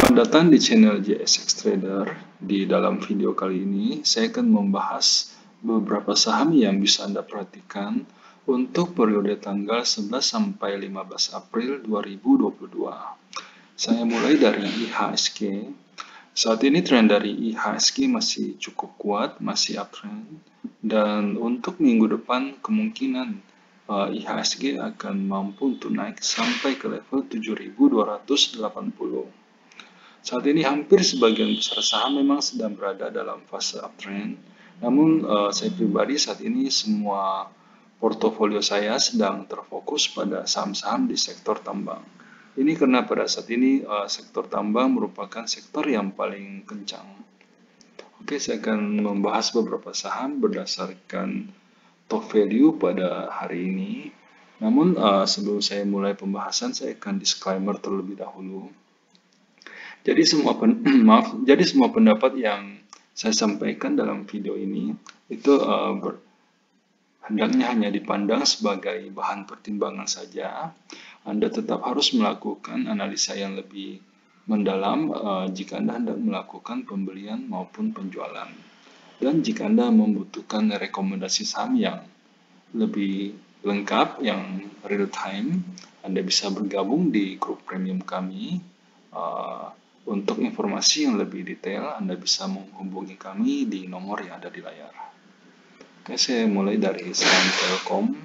Selamat datang di channel JSX Trader. Di dalam video kali ini, saya akan membahas beberapa saham yang bisa Anda perhatikan untuk periode tanggal 11 sampai 15 April 2022. Saya mulai dari IHSG. Saat ini tren dari IHSG masih cukup kuat, masih uptrend. Dan untuk minggu depan, kemungkinan IHSG akan mampu untuk naik sampai ke level 7.280. Saat ini hampir sebagian besar saham memang sedang berada dalam fase uptrend. Namun saya pribadi saat ini semua portofolio saya sedang terfokus pada saham-saham di sektor tambang. Ini karena pada saat ini sektor tambang merupakan sektor yang paling kencang. Oke, saya akan membahas beberapa saham berdasarkan top value pada hari ini. Namun sebelum saya mulai pembahasan, saya akan disclaimer terlebih dahulu. Jadi semua pendapat yang saya sampaikan dalam video ini itu hendaknya hanya dipandang sebagai bahan pertimbangan saja. Anda tetap harus melakukan analisa yang lebih mendalam jika Anda hendak melakukan pembelian maupun penjualan. Dan jika Anda membutuhkan rekomendasi saham yang lebih lengkap, yang real time, Anda bisa bergabung di grup premium kami. Untuk informasi yang lebih detail, Anda bisa menghubungi kami di nomor yang ada di layar. Oke, saya mulai dari saham Telkom.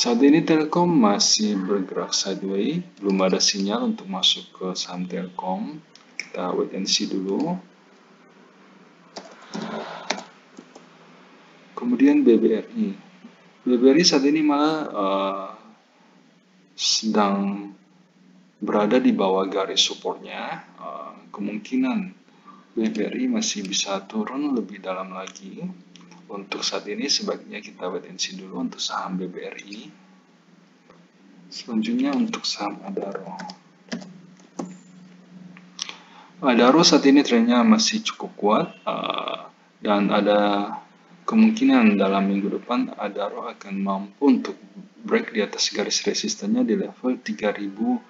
Saat ini Telkom masih bergerak sideways, belum ada sinyal untuk masuk ke saham Telkom. Kita wait and see dulu. Kemudian BBRI. BBRI saat ini malah sedang berada di bawah garis supportnya. Kemungkinan BBRI masih bisa turun lebih dalam lagi. Untuk saat ini sebaiknya kita wait and see dulu untuk saham BBRI. Selanjutnya untuk saham Adaro. Adaro saat ini trennya masih cukup kuat dan ada kemungkinan dalam minggu depan Adaro akan mampu untuk break di atas garis resistennya di level 3.270.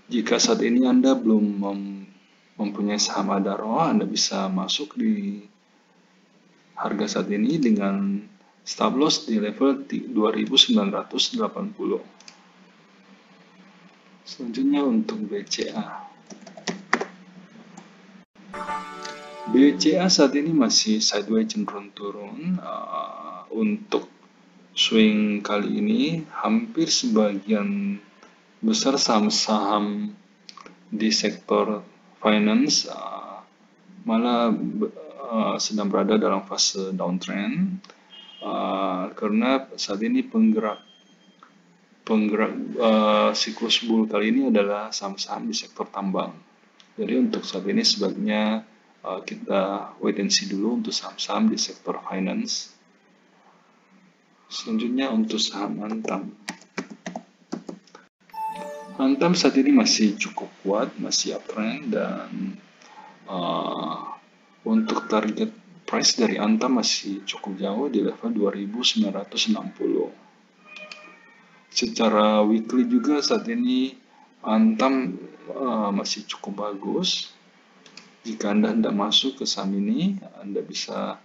Jika saat ini Anda belum mempunyai saham Adaro, Anda bisa masuk di harga saat ini dengan stop loss di level 2.980. Selanjutnya untuk BCA. BCA saat ini masih sideways cenderung turun. Untuk swing kali ini hampir sebagian besar saham-saham di sektor finance malah sedang berada dalam fase downtrend karena saat ini penggerak siklus bull kali ini adalah saham-saham di sektor tambang. Jadi untuk saat ini sebaiknya kita wait and see dulu untuk saham-saham di sektor finance. Selanjutnya untuk saham Antam. Antam saat ini masih cukup kuat, masih uptrend, dan untuk target price dari Antam masih cukup jauh di level 2.960. Secara weekly juga saat ini Antam masih cukup bagus. Jika Anda hendak masuk ke saham ini, Anda bisa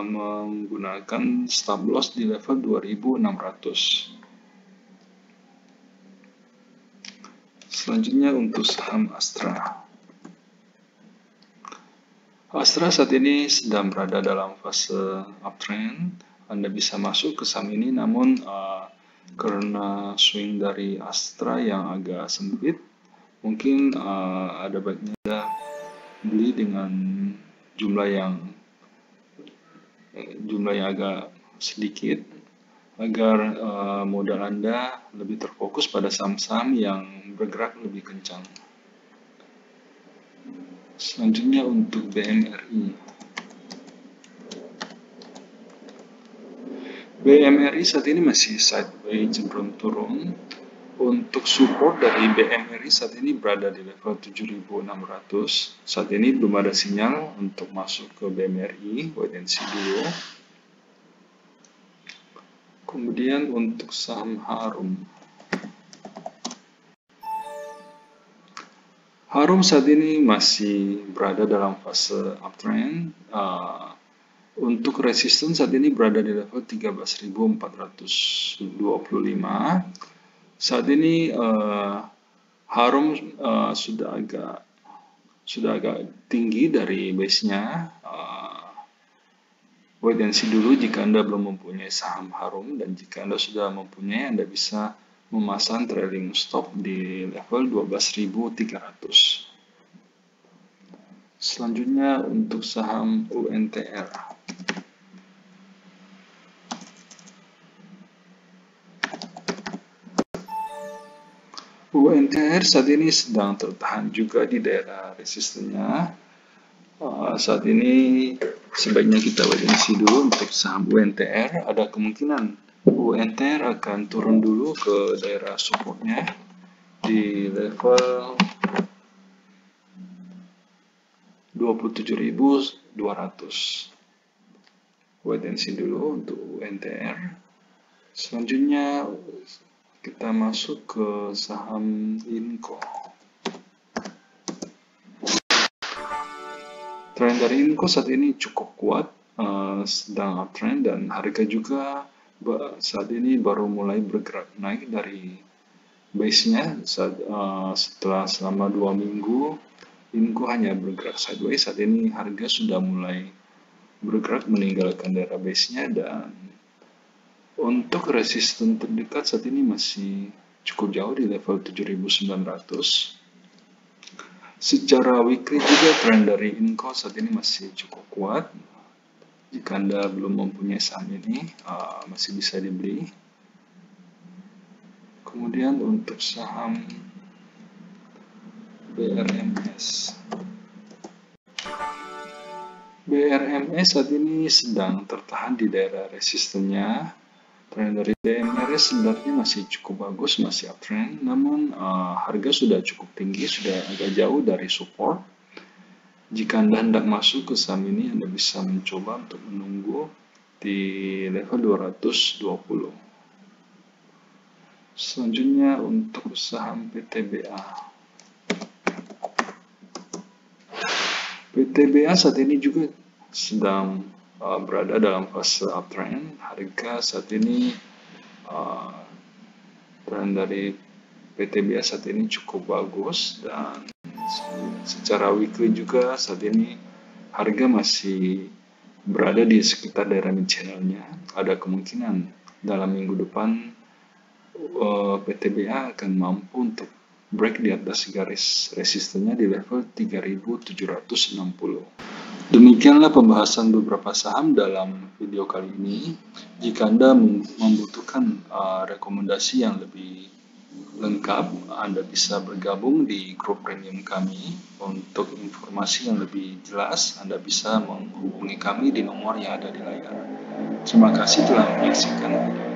menggunakan stop loss di level 2.600. Selanjutnya untuk saham Astra. Astra saat ini sedang berada dalam fase uptrend. Anda bisa masuk ke saham ini, namun karena swing dari Astra yang agak sempit, mungkin ada baiknya Anda beli dengan jumlah yang agak sedikit agar modal Anda lebih terfokus pada saham-saham yang bergerak lebih kencang. Selanjutnya untuk BMRI. BMRI saat ini masih sideways cenderung turun. Untuk support dari BMRI saat ini berada di level 7.600. Saat ini belum ada sinyal untuk masuk ke BMRI, wait and see dulu. Kemudian untuk saham Harum. Harum saat ini masih berada dalam fase uptrend. Untuk resisten saat ini berada di level 13.425. Saat ini Harum sudah agak tinggi dari base-nya. Wait and see dulu jika Anda belum mempunyai saham Harum, dan jika Anda sudah mempunyai, Anda bisa memasang trailing stop di level 12.300. Selanjutnya untuk saham UNTR. UNTR saat ini sedang tertahan juga di daerah resistennya. Saat ini sebaiknya kita wait and see dulu untuk saham UNTR. Ada kemungkinan UNTR akan turun dulu ke daerah supportnya di level 27.200. Wait and see dulu untuk UNTR. Selanjutnya kita masuk ke saham Inco. Tren dari Inco saat ini cukup kuat, sedang uptrend, dan harga juga saat ini baru mulai bergerak naik dari base-nya. Setelah selama 2 minggu Inco hanya bergerak sideways, saat ini harga sudah mulai bergerak meninggalkan daerah base-nya, dan untuk resisten terdekat saat ini masih cukup jauh di level 7.900. Secara weekly juga tren dari Inco saat ini masih cukup kuat. Jika Anda belum mempunyai saham ini, masih bisa dibeli. Kemudian untuk saham BRMS. BRMS saat ini sedang tertahan di daerah resistennya. Tren dari BRMS sebenarnya masih cukup bagus, masih uptrend, namun harga sudah cukup tinggi, sudah agak jauh dari support. Jika Anda hendak masuk ke saham ini, Anda bisa mencoba untuk menunggu di level 220. Selanjutnya untuk saham PTBA. PTBA saat ini juga sedang berada dalam fase uptrend. Harga saat ini tren dari PTBA saat ini cukup bagus, dan secara weekly juga saat ini harga masih berada di sekitar daerah mid channel-nya. Ada kemungkinan dalam minggu depan PTBA akan mampu untuk break di atas garis resistennya di level 3.760. Demikianlah pembahasan beberapa saham dalam video kali ini. Jika Anda membutuhkan rekomendasi yang lebih lengkap, Anda bisa bergabung di grup premium kami. Untuk informasi yang lebih jelas, Anda bisa menghubungi kami di nomor yang ada di layar. Terima kasih telah menyaksikan video.